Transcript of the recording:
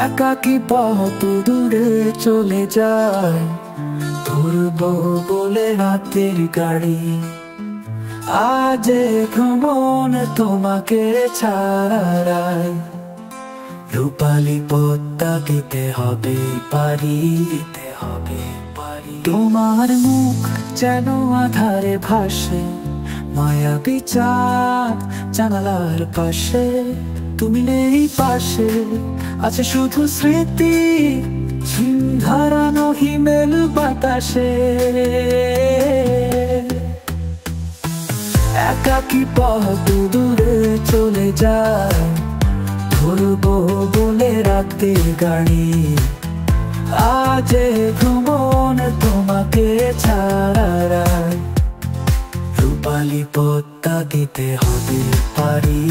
একাকী পথ দূরে চলে যায়, ধরবো বলে রাতের গাড়ি। আজ ভ্রমণ তোমাকে ছাড়াই, রূপালী পদ্মা দিতে হবে পারি, দিতে হবে পারি। তোমার মুখ যেন আধারে ভাসে, মায়াবী চাঁদ জানালার পাশে। তুমি নেই পাশে, আছে শুধু স্মৃতি, ধারানো হিমেল বাতাসে। একাকী পথ দূরে চলে যায়, ধরবো বলে রাতের গাড়ি। আজ ভ্রমণ তোমাকে ছাড়াই, রূপালী পদ্মা দিতে হবে পারি।